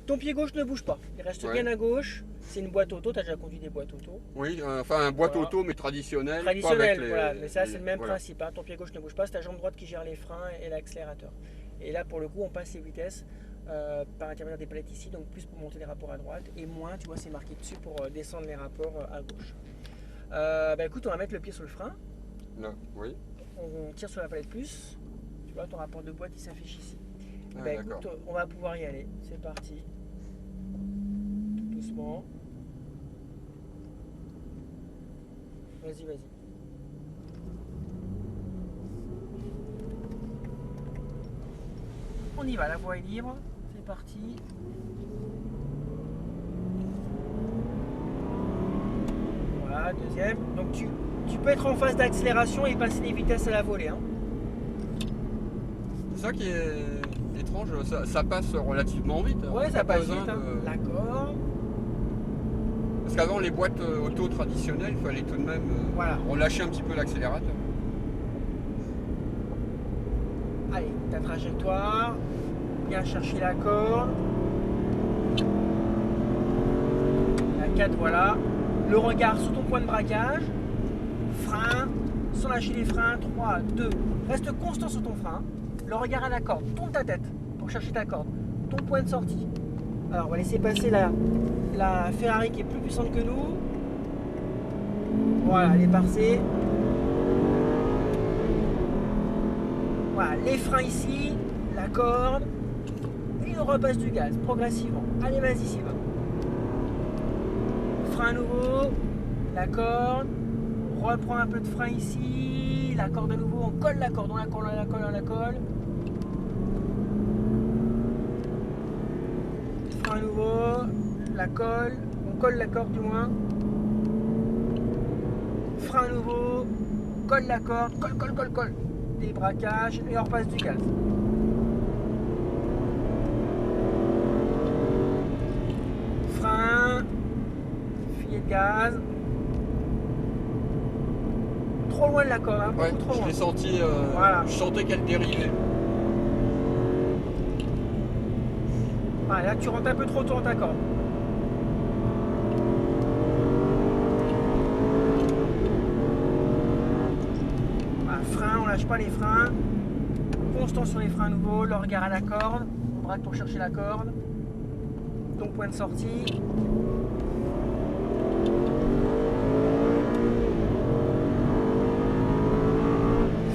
Ton pied gauche ne bouge pas, il reste Ouais. bien à gauche. C'est une boîte auto, tu as déjà conduit des boîtes auto. Oui, enfin un boîte Voilà. auto mais traditionnel. Pas avec Traditionnel, les, voilà, mais ça c'est le même voilà. principe. Hein. Ton pied gauche ne bouge pas, c'est ta jambe droite qui gère les freins et l'accélérateur. Et là pour le coup on passe les vitesses par l'intermédiaire des palettes ici, donc plus pour monter les rapports à droite et moins, tu vois, c'est marqué dessus pour descendre les rapports à gauche. Bah écoute, on va mettre le pied sur le frein, Là, oui. on tire sur la palette plus, tu vois, ton rapport de boîte il s'affiche ici. Ah, Bah d'accord. écoute, on va pouvoir y aller, c'est parti. Tout doucement. Vas-y, vas-y. On y va, la voie est libre, c'est parti. Voilà, deuxième. Donc tu peux être en phase d'accélération et passer les vitesses à la volée. Hein. C'est ça qui est étrange, ça passe relativement vite. Hein. Ouais, On ça a pas passe besoin vite. Hein. de- D'accord. Parce qu'avant les boîtes auto traditionnelles, il fallait tout de même Voilà. relâcher un petit peu l'accélérateur. Allez, ta trajectoire. Bien chercher la corde. La 4, voilà. Le regard sur ton point de braquage. Frein. Sans lâcher les freins. 3, 2. Reste constant sur ton frein. Le regard à la corde. Tourne ta tête pour chercher ta corde. Ton point de sortie. Alors, on va laisser passer la Ferrari qui est plus puissante que nous. Voilà, elle est passée. Voilà, les freins ici, la corde. Et on repasse du gaz progressivement. Allez, vas-y, Sylvain. Frein à nouveau, la corde. On reprend un peu de frein ici. La corde à nouveau, on colle la corde, on la colle, on la colle, on la colle. Frein à nouveau, la colle. On colle la corde du moins. Frein à nouveau, colle la corde, colle, colle, colle, colle. Débraquage et on repasse du gaz. Frein, filet de gaz. Trop loin de la corde, hein, Ouais, beaucoup trop je loin. l'ai senti, Voilà. je sentais qu'elle dérivait. Ah, là tu rentres un peu trop tôt dans ta corde. Voilà, frein, on lâche pas les freins. Constant sur les freins à nouveau, le regard à la corde. On braque pour chercher la corde. Ton point de sortie.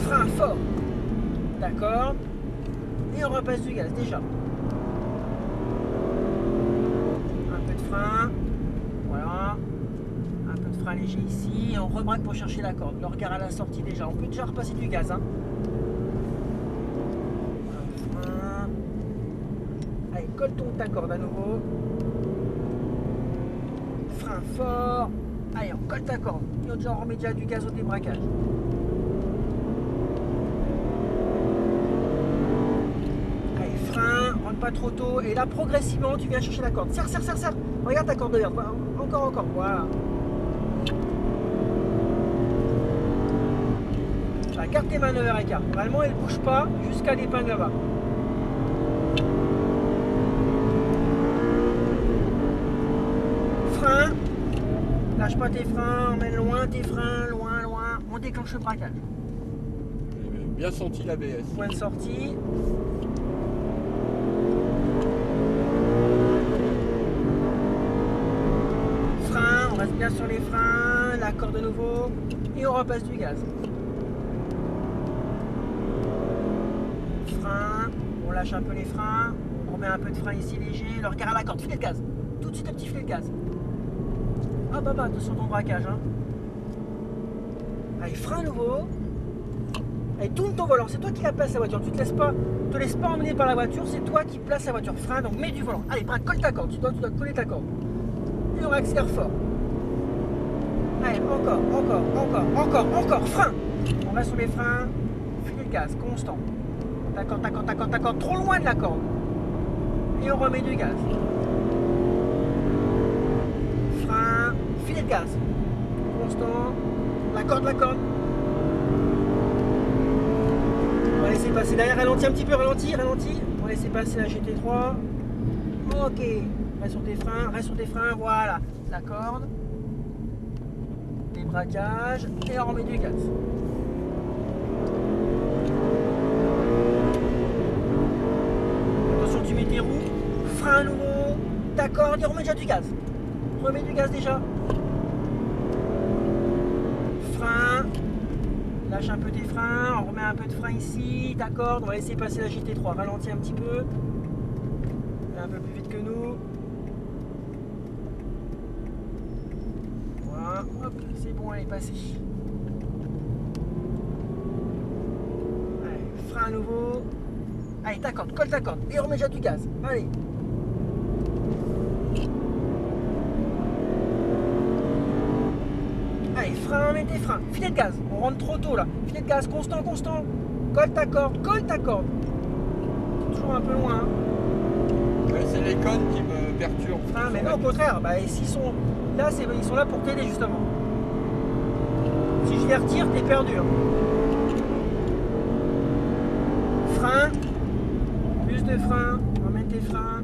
Frein fort. D'accord. Et on repasse du gaz déjà. Un peu de frein. Voilà. Un peu de frein léger ici. Et on rebraque pour chercher la corde. Le regard à la sortie déjà. On peut déjà repasser du gaz. Hein. Un frein. Allez, colle ta corde à nouveau. Frein fort. Allez, on colle ta corde. Et on remet déjà du gaz au débraquage. Allez, frein, rentre pas trop tôt. Et là, progressivement, tu viens chercher la corde. Serre, serre, serre, serre. Regarde ta corde de verre. Encore, encore. Voilà. Là, garde tes mains 9h15. Normalement, elle ne bouge pas jusqu'à l'épingle là-bas. Frein. Lâche pas tes freins. Emmène loin tes freins. Loin, loin. On déclenche le braquage. J'ai bien senti l'ABS. Point de sortie. Frein, on reste bien sur les freins, la corde de nouveau et on repasse du gaz. Frein, on lâche un peu les freins, on remet un peu de frein ici léger, le regard à la corde, filet de gaz. Tout de suite un petit filet de gaz. Ah bah attention ton braquage. Hein. Allez, frein à nouveau. Allez, tourne ton volant, c'est toi qui la places la voiture. Tu te laisses pas emmener par la voiture, c'est toi qui places la voiture. Frein, donc mets du volant. Allez, braque, colle ta corde, tu dois coller ta corde. Et on accélère fort. Allez, encore, frein. On reste sur les freins, filet de gaz, constant. T'accordes, trop loin de la corde. Et on remet du gaz. Frein, filet de gaz, constant. La corde. On va laisser passer derrière, ralentis un petit peu, ralentis. On va laisser passer la GT3. Ok, reste sur tes freins, voilà. La corde, débraquage et on remet du gaz. Attention, tu mets tes roues, frein à nouveau, ta corde et on remet déjà du gaz. Remets du gaz déjà. Frein, lâche un peu tes freins, on remet un peu de frein ici, ta corde, on va laisser passer la JT3, ralentis un petit peu. Un peu plus vite que nous. Voilà, hop, c'est bon, elle est passée. Allez, frein à nouveau. Allez, ta corde, colle ta corde. Et on remet déjà du gaz. Allez. Allez, frein, mets tes freins. Filet de gaz. On rentre trop tôt là. Filet de gaz, constant, constant. Colle ta corde, colle ta corde. Toujours un peu loin. Hein. Ouais, c'est les cônes qui me perturbent. Ah, mais non, au contraire, bah, s'ils sont là, ils sont là pour t'aider justement. Si je les retire, t'es perdu. Hein. Frein, plus de frein, ramène tes freins,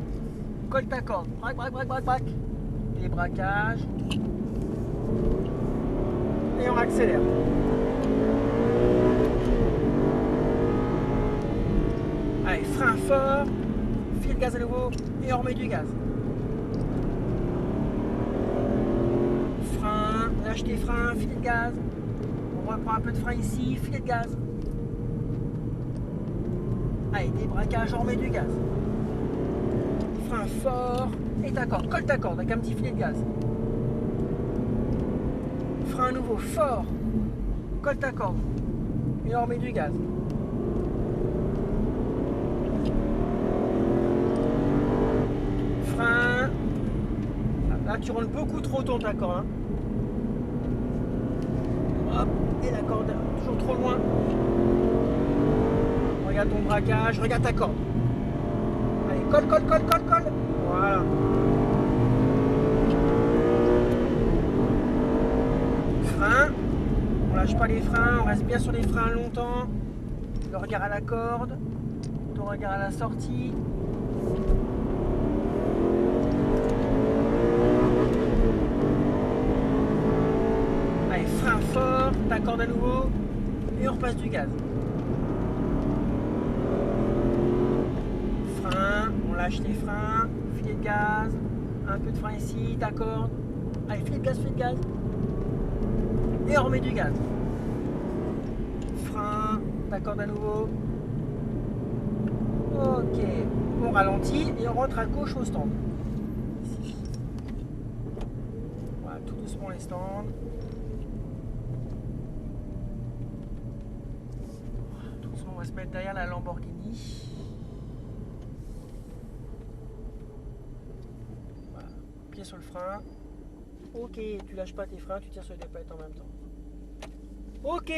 colle ta corde, braque, braque, braque, braque, braque. Débraquage. Et on accélère. Allez, frein fort. File de gaz à nouveau et on remet du gaz. Frein, lâche tes freins, filet de gaz. On reprend un peu de frein ici, filet de gaz. Allez, débraquage, on remet du gaz. Frein fort et ta corde, colle ta corde avec un petit filet de gaz. Frein à nouveau fort, colle ta corde et on remet du gaz. Frein. Là, tu rentres beaucoup trop tôt ta corde. Hein. Hop, et la corde, toujours trop loin. Regarde ton braquage, regarde ta corde. Allez, colle, colle, colle, colle, colle. Voilà. Frein. On lâche pas les freins, on reste bien sur les freins longtemps. Le regard à la corde, ton regard à la sortie. Frein fort, ta corde à nouveau et on repasse du gaz. Frein, on lâche les freins, filet de gaz, un peu de frein ici, ta corde. Allez, filet de gaz, filet de gaz. Et on remet du gaz. Frein, ta corde à nouveau. Ok, on ralentit et on rentre à gauche au stand. Ici. Voilà, tout doucement les stands. On va se mettre derrière la Lamborghini. Voilà. Pied sur le frein. Ok, tu lâches pas tes freins, tu tires sur les dépaillettes en même temps. Ok.